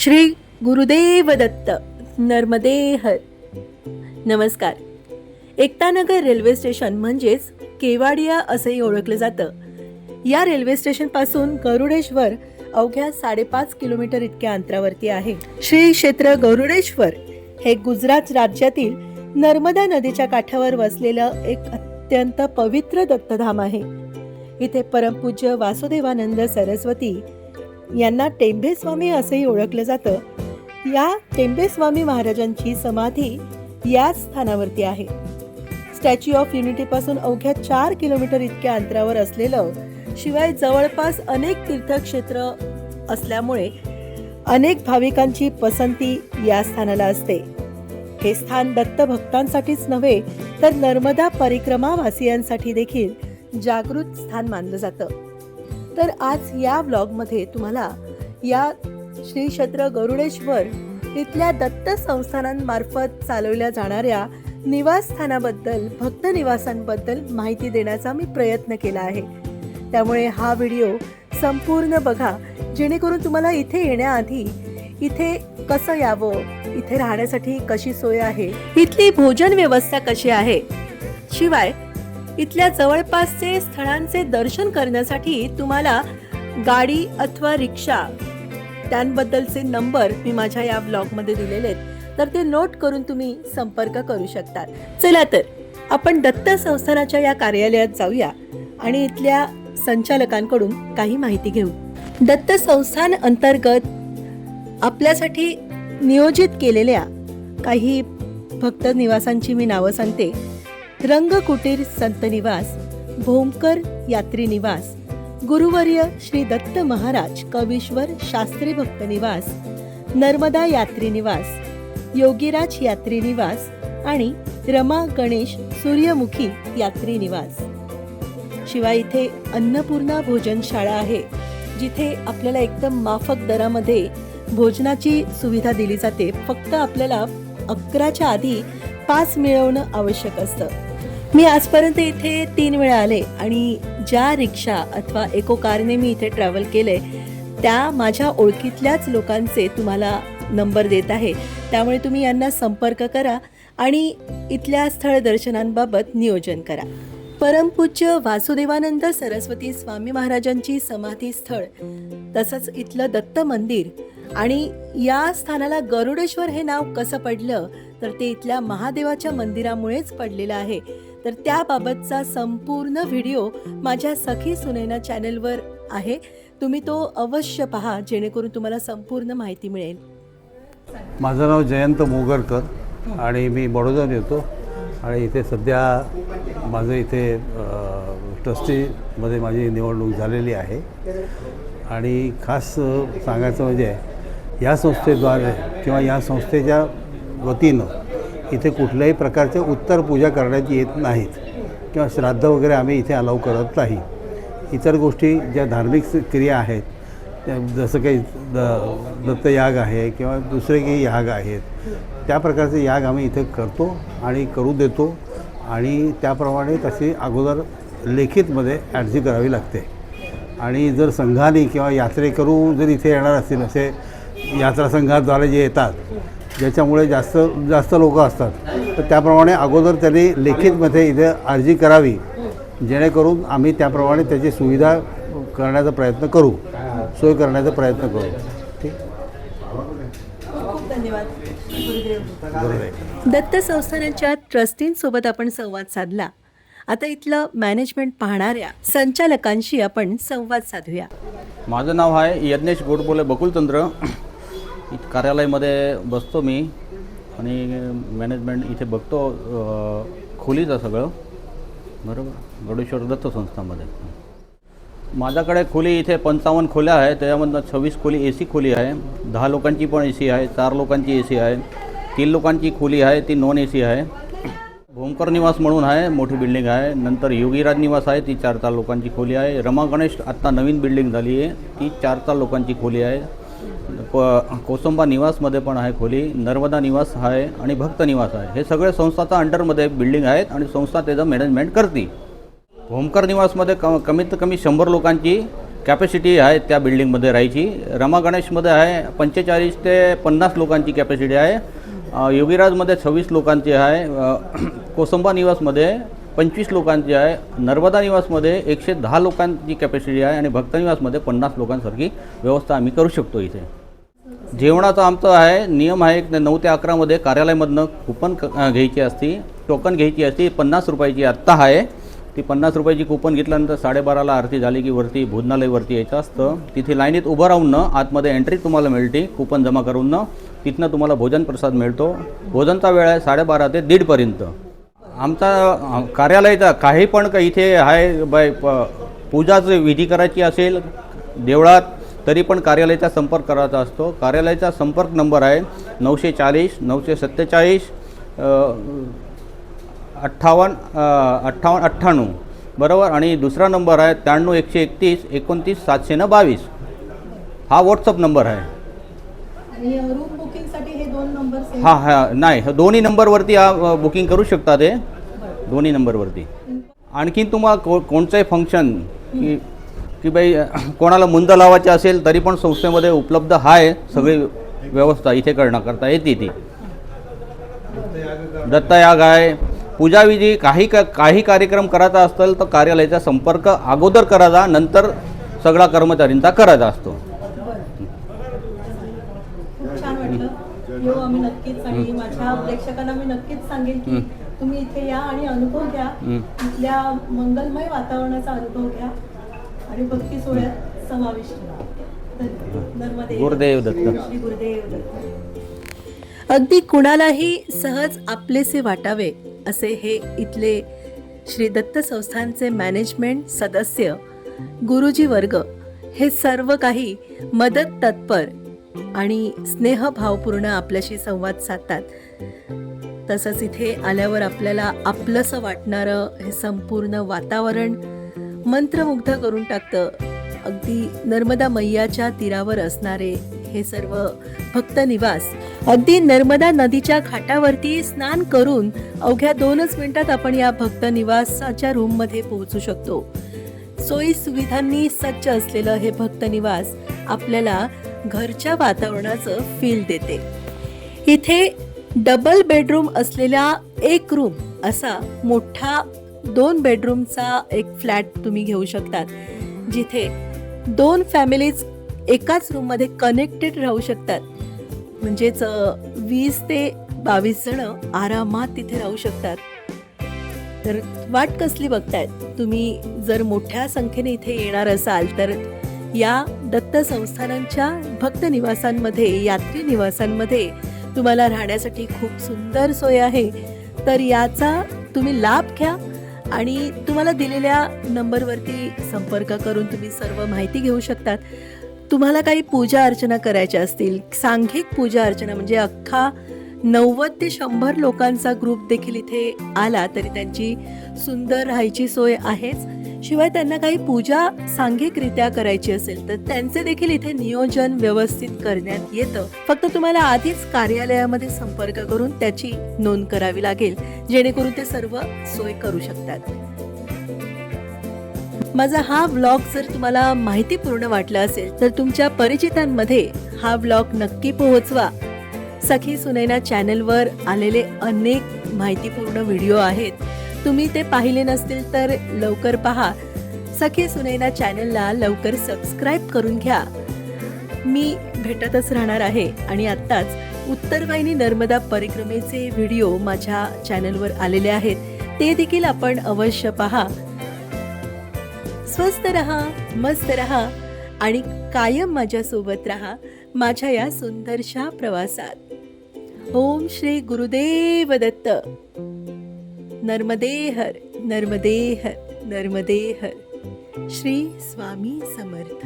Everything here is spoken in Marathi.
श्री गुरुदेव दत्त नर्मदे हर. नमस्कार. एकतानगर रेल्वे स्टेशन म्हणजेच केवाडिया असंही ओळखलं जातं. या रेल्वे स्टेशन पासून गरुडेश्वर अवघ्या 5.5 किलोमीटर इतक्या अंतरावरती आहे. श्री क्षेत्र गरुडेश्वर हे गुजरात राज्यातील नर्मदा नदीच्या काठावर वसलेलं एक अत्यंत पवित्र दत्तधाम आहे. इथे परमपूज्य वासुदेवानंद सरस्वती यांना टेंबेस्वामी असंही ओळखलं जातं. या टेंबेस्वामी महाराजांची समाधी याच स्थानावरती आहे. स्टॅच्यू ऑफ युनिटी पासून अवघ्या 4 किलोमीटर इतक्या अंतरावर असलेलं, शिवाय जवळपास अनेक तीर्थक्षेत्र असल्यामुळे अनेक भाविकांची पसंती या स्थानाला असते. हे स्थान दत्त भक्तांसाठीच नव्हे तर नर्मदा परिक्रमा वासियांसाठी देखील जागृत स्थान मानलं जातं. तर आज या व्लॉगमध्ये तुम्हाला या श्री क्षेत्र गरुडेश्वर इथल्या दत्त संस्थानांमार्फत चालवल्या जाणाऱ्या निवासस्थानाबद्दल, भक्त निवासांबद्दल माहिती देण्याचा मी प्रयत्न केला आहे. त्यामुळे हा व्हिडिओ संपूर्ण बघा, जेणेकरून तुम्हाला इथे येण्याआधी इथे कसं यावं, इथे राहण्यासाठी कशी सोय आहे, इथली भोजन व्यवस्था कशी आहे, शिवाय इथल्या जवळपासचे स्थळांचे दर्शन करण्यासाठी तुम्हाला गाडी अथवा रिक्षा, त्यांबद्दलचे नंबर मी माझ्या या ब्लॉगमध्ये दिलेले आहेत, तर ते नोट करून तुम्ही संपर्क करू शकतात. चला तर आपण दत्त संस्थानाच्या या कार्यालयात जाऊया आणि इथल्या संचालकांकडून काही माहिती घेऊ. दत्त संस्थान अंतर्गत आपल्यासाठी नियोजित केलेल्या काही भक्त निवासांची मी नावं सांगते. रंगकुटीर संत निवास, भोमकर यात्री निवास, गुरुवर्य श्री दत्त महाराज कवीश्वर शास्त्री भक्त निवास, नर्मदा यात्री निवास, योगीराज यात्री निवास आणि रमा गणेश सूर्यमुखी यात्री निवास. शिवाय इथे अन्नपूर्णा भोजनशाळा आहे, जिथे आपल्याला एकदम माफक दरामध्ये भोजनाची सुविधा दिली जाते. फक्त आपल्याला 11च्या आधी पास मिळवणं आवश्यक असतं. मी आजपर्यंत इथे 3 वेळा आले आणि ज्या रिक्षा अथवा इको कारने मी इथे ट्रॅव्हल केले त्या माझ्या ओळखीतल्याच लोकांचे तुम्हाला नंबर देत आहे. त्यामुळे तुम्ही यांना संपर्क करा आणि इथल्या स्थळ दर्शनांबाबत नियोजन करा. परमपूज्य वासुदेवानंद सरस्वती स्वामी महाराजांची समाधी स्थळ, तसंच इथलं दत्त मंदिर आणि या स्थानाला गरुडेश्वर हे नाव कसं पडलं तर ते इथल्या महादेवाच्या मंदिरामुळेच पडलेलं आहे. तर त्याबाबतचा संपूर्ण व्हिडिओ माझ्या सखी सुनैना चॅनलवर आहे. तुम्ही तो अवश्य पहा, जेणेकरून तुम्हाला संपूर्ण माहिती मिळेल. माझं नाव जयंत मोगरकर आणि मी बडोद्यात येतो आणि इथे सध्या माझं इथे ट्रस्टीमध्ये माझी निवडणूक झालेली आहे. आणि खास सांगायचं म्हणजे या संस्थेद्वारे किंवा या संस्थेच्या वतीनं इथे कुठल्याही प्रकारचे उत्तर पूजा करण्यात येत नाहीत किंवा श्राद्ध वगैरे आम्ही इथे अलाव करत नाही. इतर गोष्टी ज्या धार्मिक क्रिया आहेत, जसं काही दत्तयाग आहे किंवा दुसरे काही याग आहेत, त्या प्रकारचे याग आम्ही इथे करतो आणि करू देतो. आणि त्याप्रमाणे तशी अगोदर लेखितमध्ये अर्जी करावी लागते. आणि जर संघाने किंवा यात्रेकरू जर इथे येणार असतील, असे यात्रा संघाद्वारे जे येतात, ज्याच्यामुळे जास्त लोक असतात, तर त्याप्रमाणे अगोदर त्यांनी लेखितमध्ये इथे अर्जी करावी, जेणेकरून आम्ही त्याप्रमाणे त्याची सुविधा करण्याचा प्रयत्न करू, सोय करण्याचा प्रयत्न करू. ठीक. धन्यवाद. दत्त संस्थानाच्या ट्रस्टींसोबत आपण संवाद साधला. आता इथलं मॅनेजमेंट पाहणाऱ्या संचालकांशी आपण संवाद साधूया. माझं नाव आहे यज्ञेश गोडबोले बकुलतंत्र. इथं कार्यालयामध्ये बसतो मी आणि मॅनेजमेंट इथे बघतो खोलीचं सगळं, बरोबर, गरुडेश्वर दत्त संस्थामध्ये. माझ्याकडे खोली इथे 55 खोल्या आहे. त्याच्यामधनं 26 खोली AC खोली आहे, 10 लोकांची पण AC आहे, 4 लोकांची AC आहे, 3 लोकांची खोली आहे ती नॉन AC आहे. भोमकर निवास म्हणून आहे, मोठी बिल्डिंग आहे. नंतर योगीराज निवास आहे, ती 4 लोकांची खोली आहे. रमा गणेश आत्ता नवीन बिल्डिंग झाली आहे, ती 4 लोकांची खोली आहे. कोसंबा निवासमध्ये पण आहे खोली, नर्मदा निवास आहे आणि भक्त निवास आहे. हे सगळे संस्थाचा अंडरमध्ये बिल्डिंग आहेत आणि संस्था त्याचं मॅनेजमेंट करते. भोमकर निवासमध्ये कमीत कमी 100 लोकांची कॅपॅसिटी आहे त्या बिल्डिंगमध्ये राहायची. रमा गणेशमध्ये आहे 45 ते 50 लोकांची कॅपॅसिटी आहे. योगीराजमध्ये 26 लोकांची आहे. कोसंबा निवासमध्ये 25 लोकांची आहे. नर्मदा निवासमध्ये 110 लोकांची कॅपॅसिटी आहे आणि भक्त निवासमध्ये 50 लोकांसारखी व्यवस्था आम्ही करू शकतो. इथे जेवणाचा आमचा आहे नियम आहे 9 ते 11मध्ये कार्यालयामधनं कुपन घ्यायची असती, टोकन घ्यायची असती. 50 रुपयाची आत्ता आहे. ती 50 रुपयाची कुपन घेतल्यानंतर 12:30ला आरती झाली की वरती भोजनालयवरती यायचं असतं. तिथे लाईनीत उभं राहून आतमध्ये एंट्री तुम्हाला मिळते कुपन जमा करून. तिथनं तुम्हाला भोजन प्रसाद मिळतो. भोजनचा वेळ आहे 12:30 ते 1:30पर्यंत. आमचा कार्यालयाचा काही पण का इथे आहे पूजाचं विधी करायची असेल देवळात तरी पण कार्यालयाचा संपर्क करायचा असतो. कार्यालयाचा संपर्क नंबर आहे 940 947 5898 बरोबर. आणि दुसरा नंबर आहे 93 131 29 722. हा व्हॉट्सअप नंबर आहे. आणि रूम बुकिंगसाठी हे 2 नंबर हां नाही दोन्ही नंबरवरती बुकिंग करू शकता. ते दोन्ही नंबरवरती. आणखीन तुम्हाला कोणचंही फंक्शन की बाई कोणाला मुंद लावायचे असेल तरी पण संस्थेमध्ये उपलब्ध आहे सगळी व्यवस्था इथे करता येते. ती दत्तयाग आहे. पूजाविधी काही कार्यक्रम करायचा असेल तर कार्यालयाचा संपर्क अगोदर करायचा, नंतर सगळा कर्मचाऱ्यांचा करायचा असतो. खूप छान वाटलं. येऊ आम्ही नक्कीच आणि माझ्या प्रेक्षकांना मी नक्कीच सांगेन की तुम्ही इथे या आणि अनुभव घ्या. इथल्या मंगलमय वातावरणाचा अनुभव घ्या आणि भक्ती सोहळ्यात समाविष्ट व्हा. नर्मदे गुरुदेव दत्त. श्री गुरुदेव दत्त. अगदी कुणालाही सहज आपलेसे वाटावे असे हे इथले श्री दत्त संस्थानचे मॅनेजमेंट सदस्य, गुरुजी वर्ग हे सर्व काही मदत तत्पर आणि स्नेहभावपूर्ण आपल्याशी संवाद साधतात. तसंच इथे आल्यावर आपल्याला आपलंसं वाटणारं हे संपूर्ण वातावरण मंत्रमुग्ध करून टाकतं. अगदी नर्मदा मैयाच्या तीरावर असणारे हे सर्व भक्त निवास, अगदी नर्मदा नदीच्या घाटावरती स्नान करून अवघ्या 2च मिनिटात आपण या भक्त निवासाच्या रूममध्ये पोहोचू शकतो. सोयी सुविधांनी सज्ज असलेलं हे भक्त निवास आपल्याला घरच्या वातावरणाचं फील देते. इथे डबल बेडरूम असलेला एक रूम असा मोठा 2 बेडरूमचा एक फ्लॅट तुम्ही घेऊ शकतात, जिथे 2 फॅमिलीज एकाच रूममध्ये कनेक्टेड राहू शकतात. म्हणजेच 20 ते 22 जण आरामात तिथे राहू शकतात. तर वाट कसली बघतायत तुम्ही? जर मोठ्या संख्येने इथे येणार असाल तर या दत्त संस्थानांच्या भक्त निवासांमध्ये, यात्री निवासांमध्ये तुम्हाला राहण्यासाठी खूप सुंदर सोय आहे. तर याचा तुम्ही लाभ घ्या आणि तुम्हाला दिलेल्या नंबरवरती संपर्क करून तुम्ही सर्व माहिती घेऊ शकतात. तुम्हाला काही पूजा अर्चना करायच्या असतील, सांघिक पूजा अर्चना म्हणजे अख्खा 90 ते 100 लोकांचा ग्रुप देखील इथे आला तरी त्यांची सुंदर राहायची सोय आहेच. शिवाय त्यांना काही पूजा सांघिकरित्या करायची असेल तर त्यांचे देखील इथे नियोजन व्यवस्थित करण्यात येतं. फक्त तुम्हाला आधीच कार्यालयामध्ये संपर्क करून त्याची नोंद करावी लागेल, जेणेकरून ते सर्व सोय करू शकतात. माझा हा व्लॉग जर तुम्हाला माहितीपूर्ण वाटला असेल तर तुमच्या परिचितांमध्ये हा व्लॉग नक्की पोहोचवा. सखी सुनैना चॅनलवर आलेले अनेक माहितीपूर्ण व्हिडिओ आहेत. तुम्ही ते पाहिले नसतील तर लवकर पहा. सखी सुनैना चॅनलला लवकर सबस्क्राईब करून घ्या. मी भेटतच राहणार आहे आणि आत्ताच उत्तरवाहिनी नर्मदा परिक्रमेचे व्हिडिओ माझ्या चॅनलवर आलेले आहेत, ते देखील आपण अवश्य पहा. स्वस्थ रहा, मस्त रहा आणि कायम माझ्यासोबत रहा माझ्या या सुंदरशा प्रवासात. ओम श्री गुरुदेव दत्त. नर्मदे हर, नर्मदे हर, नर्मदे हर. श्री स्वामी समर्थ.